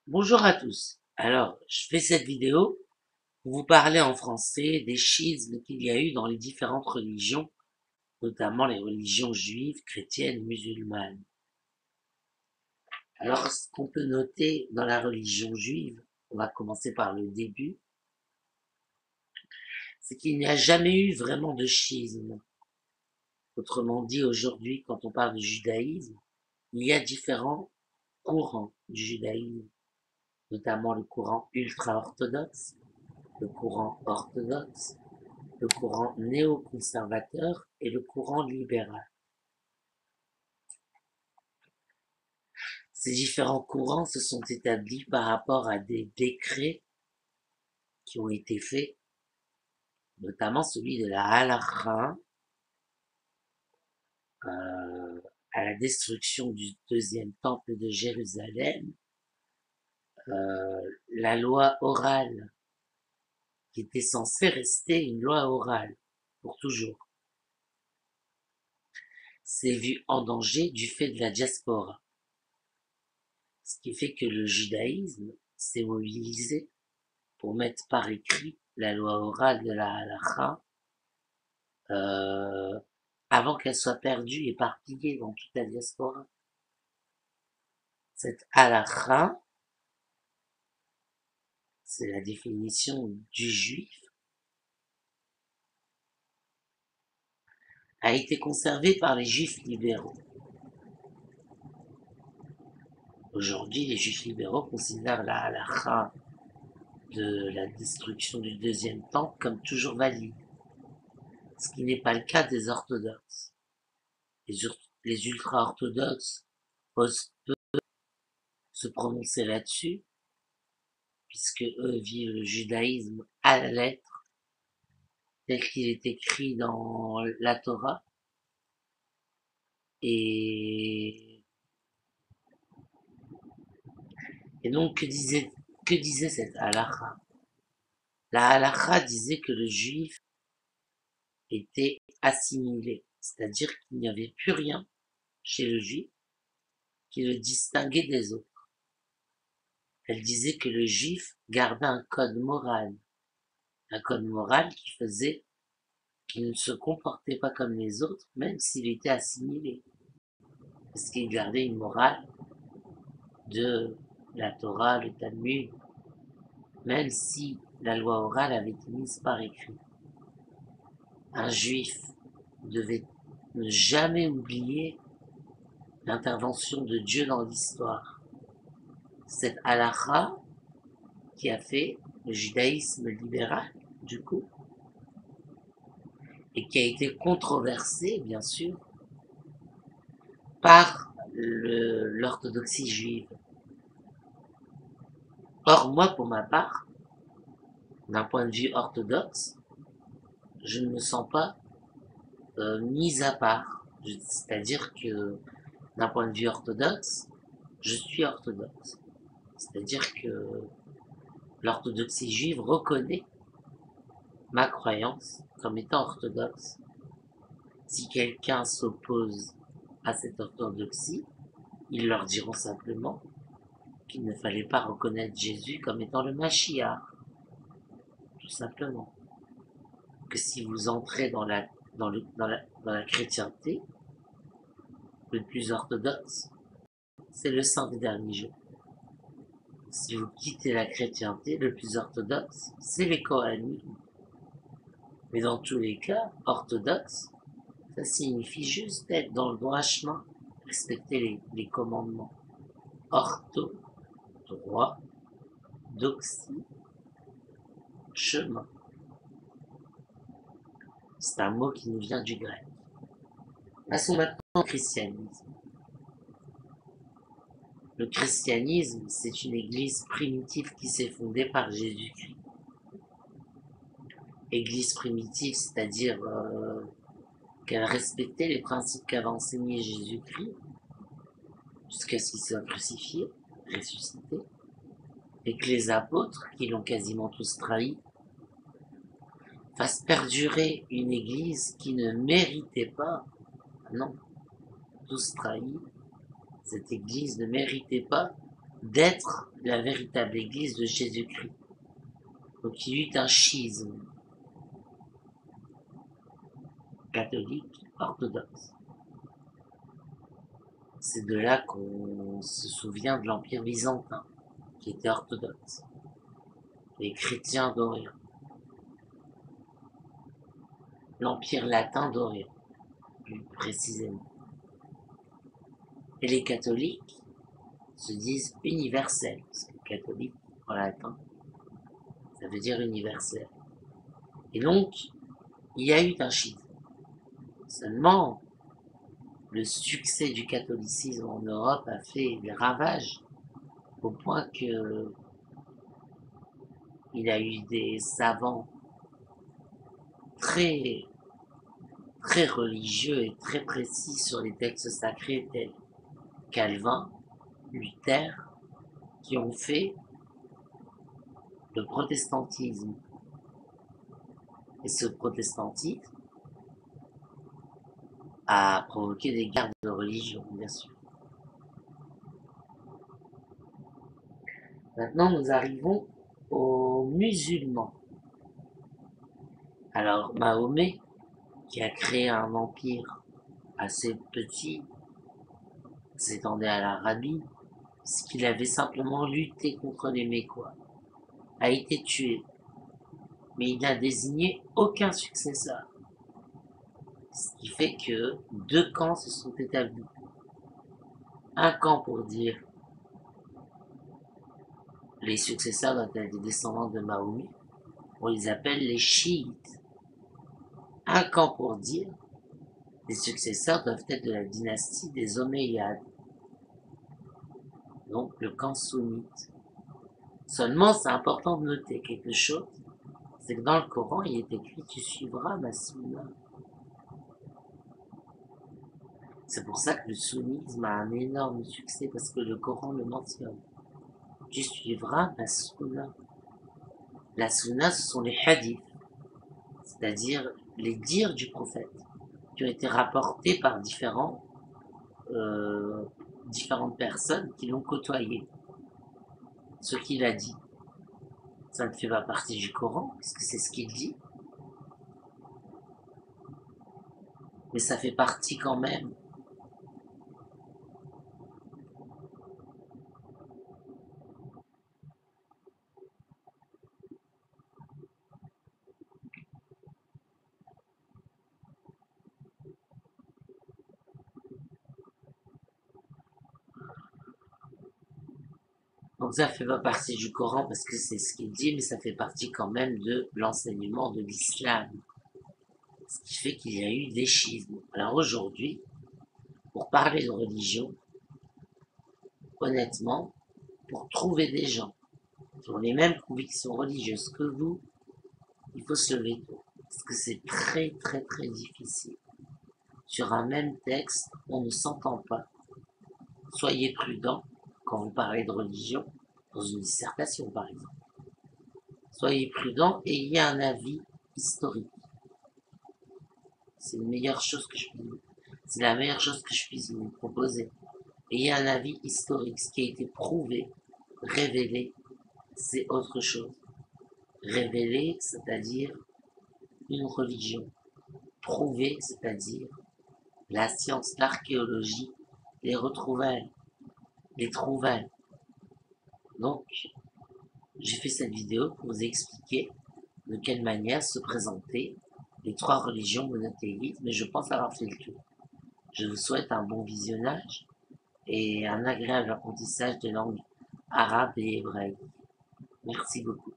Bonjour à tous. Alors, je fais cette vidéo pour vous parler en français des schismes qu'il y a eu dans les différentes religions, notamment les religions juives, chrétiennes, musulmanes. Alors, ce qu'on peut noter dans la religion juive, on va commencer par le début, c'est qu'il n'y a jamais eu vraiment de schisme. Autrement dit, aujourd'hui, quand on parle du judaïsme, il y a différents courants du judaïsme, notamment le courant ultra-orthodoxe, le courant orthodoxe, le courant néoconservateur et le courant libéral. Ces différents courants se sont établis par rapport à des décrets qui ont été faits, notamment celui de la halakha, à la destruction du deuxième temple de Jérusalem, la loi orale, qui était censée rester une loi orale pour toujours, s'est vue en danger du fait de la diaspora. Ce qui fait que le judaïsme s'est mobilisé pour mettre par écrit la loi orale de la halakha euh, avant qu'elle soit perdue, éparpillée dans toute la diaspora. Cette halakha, c'est la définition du juif, a été conservée par les juifs libéraux. Aujourd'hui, les juifs libéraux considèrent la halakha de la destruction du deuxième temple comme toujours valide, ce qui n'est pas le cas des orthodoxes. Les ultra-orthodoxes osent peu se prononcer là-dessus, puisque eux vivent le judaïsme à la lettre, tel qu'il est écrit dans la Torah. Et, et donc, que disait cette halakha? La halakha disait que le juif était assimilé, c'est-à-dire qu'il n'y avait plus rien chez le juif qui le distinguait des autres. Elle disait que le juif gardait un code moral qui faisait qu'il ne se comportait pas comme les autres, même s'il était assimilé, parce qu'il gardait une morale de la Torah, le Talmud, même si la loi orale avait été mise par écrit. Un juif devait ne jamais oublier l'intervention de Dieu dans l'histoire. Cette halakha qui a fait le judaïsme libéral, du coup, et qui a été controversée, bien sûr, par l'orthodoxie juive. Or, moi, pour ma part, d'un point de vue orthodoxe, je ne me sens pas mise à part. C'est-à-dire que d'un point de vue orthodoxe, je suis orthodoxe. C'est-à-dire que l'orthodoxie juive reconnaît ma croyance comme étant orthodoxe. Si quelqu'un s'oppose à cette orthodoxie, ils leur diront simplement qu'il ne fallait pas reconnaître Jésus comme étant le Mashiach, tout simplement. Que si vous entrez dans la chrétienté, le plus orthodoxe, c'est le saint des derniers jours. Si vous quittez la chrétienté, le plus orthodoxe, c'est les Kohanim. Mais dans tous les cas, orthodoxe, ça signifie juste être dans le droit chemin, respecter les commandements. Ortho, droit, doxie, chemin. C'est un mot qui nous vient du grec. Passons maintenant au christianisme. Le christianisme, c'est une église primitive qui s'est fondée par Jésus-Christ. Église primitive, c'est-à-dire qu'elle respectait les principes qu'avait enseigné Jésus-Christ jusqu'à ce qu'il soit crucifié, ressuscité, et que les apôtres, qui l'ont quasiment tous trahi, fassent perdurer une église qui ne méritait pas, non, tous trahis, cette église ne méritait pas d'être la véritable église de Jésus-Christ. Donc il y eut un schisme catholique orthodoxe. C'est de là qu'on se souvient de l'Empire byzantin, qui était orthodoxe, les chrétiens d'Orient, l'Empire latin d'Orient, plus précisément. Et les catholiques se disent universels, parce que catholique en latin, ça veut dire universel. Et donc, il y a eu un schisme. Seulement, le succès du catholicisme en Europe a fait des ravages, au point que il y a eu des savants très, très religieux et très précis sur les textes sacrés tels Calvin, Luther, qui ont fait le protestantisme. Et ce protestantisme a provoqué des guerres de religion, bien sûr. Maintenant, nous arrivons aux musulmans. Alors, Mahomet, qui a créé un empire assez petit, s'étendait à l'Arabie, parce qu'il avait simplement lutté contre les Mécois, a été tué. Mais il n'a désigné aucun successeur. Ce qui fait que deux camps se sont établis. Un camp pour dire les successeurs doivent être des descendants de Mahomet, on les appelle les chiites. Un camp pour dire les successeurs doivent être de la dynastie des Omeyyades, donc le camp sunnite. Seulement, c'est important de noter quelque chose, c'est que dans le Coran, il est écrit « tu suivras ma sunna ». C'est pour ça que le sunnisme a un énorme succès, parce que le Coran le mentionne. Tu suivras ma sunna. La sunna, ce sont les hadiths, c'est-à-dire les dires du prophète, qui ont été rapportés par différentes personnes qui l'ont côtoyé. Ce qu'il a dit, ça ne fait pas partie du Coran, puisque c'est ce qu'il dit, mais ça fait partie quand même donc ça fait pas partie du Coran parce que c'est ce qu'il dit, mais ça fait partie quand même de l'enseignement de l'islam. Ce qui fait qu'il y a eu des schismes. Alors aujourd'hui, pour parler de religion, honnêtement, pour trouver des gens qui ont les mêmes convictions religieuses que vous, il faut se lever tôt. Parce que c'est très très très difficile. Sur un même texte, on ne s'entend pas. Soyez prudents quand vous parlez de religion, dans une dissertation par exemple. Soyez prudents et ayez un avis historique. C'est la meilleure chose que je puisse vous proposer. Ayez un avis historique, ce qui a été prouvé, révélé, c'est autre chose. Révélé, c'est-à-dire une religion. Prouvé, c'est-à-dire la science, l'archéologie, les retrouvailles, les trouvailles. Donc, j'ai fait cette vidéo pour vous expliquer de quelle manière se présentaient les trois religions monothéistes, mais je pense avoir fait le tour. Je vous souhaite un bon visionnage et un agréable apprentissage des langues arabes et hébraïques. Merci beaucoup.